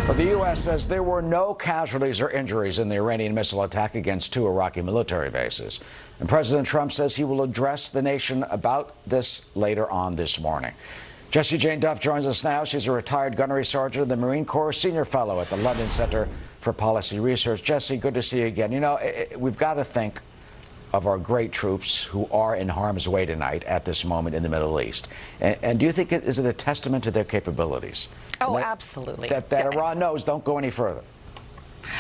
Well, the U.S. says there were no casualties or injuries in the Iranian missile attack against two Iraqi military bases. And President Trump says he will address the nation about this later on this morning. Jessie Jane Duff joins us now. She's a retired gunnery sergeant of the Marine Corps, senior fellow at the London Center for Policy Research. Jessie, good to see you again. You know, we've got to think of our great troops who are in harm's way tonight at this moment in the Middle East. And do you think is it a testament to their capabilities? Oh, absolutely. That Iran knows don't go any further.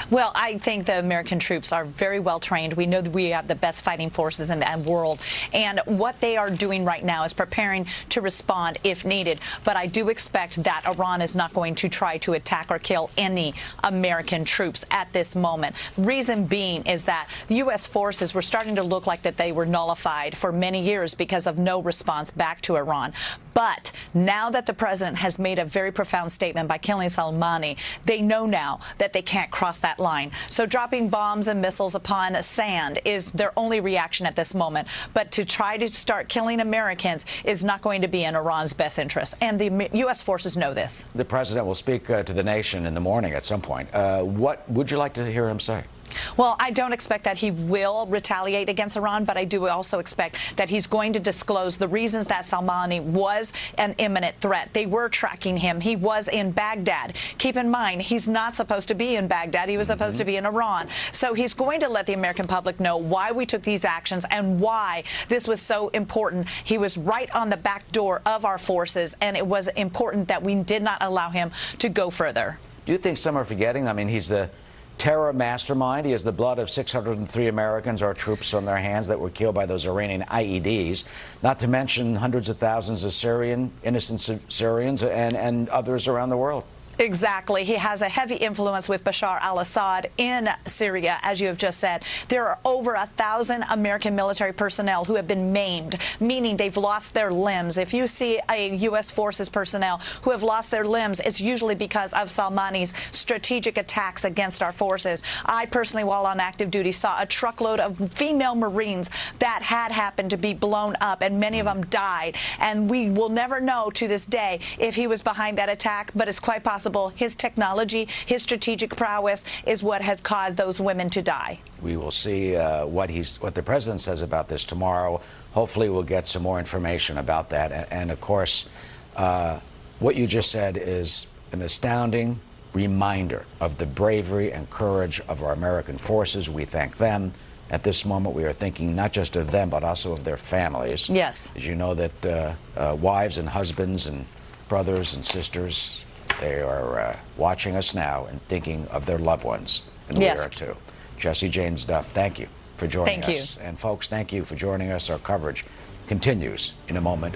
Well, I think the American troops are very well trained. We know that we have the best fighting forces in the world. And what they are doing right now is preparing to respond if needed. But I do expect that Iran is not going to try to attack or kill any American troops at this moment. Reason being is that U.S. forces were starting to look like that they were nullified for many years because of no response back to Iran. But now that the president has made a very profound statement by killing Soleimani, they know now that they can't cross that line. So dropping bombs and missiles upon sand is their only reaction at this moment. But to try to start killing Americans is not going to be in Iran's best interest. And the U.S. forces know this. The president will speak to the nation in the morning at some point. What would you like to hear him say? Well, I don't expect that he will retaliate against Iran, but I do also expect that he's going to disclose the reasons that Soleimani was an imminent threat. They were tracking him. He was in Baghdad. Keep in mind, he's not supposed to be in Baghdad. He was supposed to be in Iran. So he's going to let the American public know why we took these actions and why this was so important. He was right on the back door of our forces, and it was important that we did not allow him to go further. Do you think some are forgetting? I mean, he's the terror mastermind. He has the blood of 603 Americans, our troops, on their hands that were killed by those Iranian IEDs, not to mention hundreds of thousands of innocent Syrians and others around the world. Exactly. He has a heavy influence with Bashar al-Assad in Syria, as you have just said. There are over 1,000 American military personnel who have been maimed, meaning they've lost their limbs. If you see a U.S. Forces personnel who have lost their limbs, it's usually because of Soleimani's strategic attacks against our forces. I personally, while on active duty, saw a truckload of female Marines that had happened to be blown up, and many of them died. And we will never know to this day if he was behind that attack, but it's quite possible his technology, his strategic prowess is what had caused those women to die. We will see what the president says about this tomorrow. Hopefully we'll get some more information about that. And of course, what you just said is an astounding reminder of the bravery and courage of our American forces. We thank them. At this moment, we are thinking not just of them, but also of their families. Yes. As you know that wives and husbands and brothers and sisters, they are watching us now and thinking of their loved ones. And we are too. Jessie Jane Duff, thank you for joining us. And folks, thank you for joining us. Our coverage continues in a moment.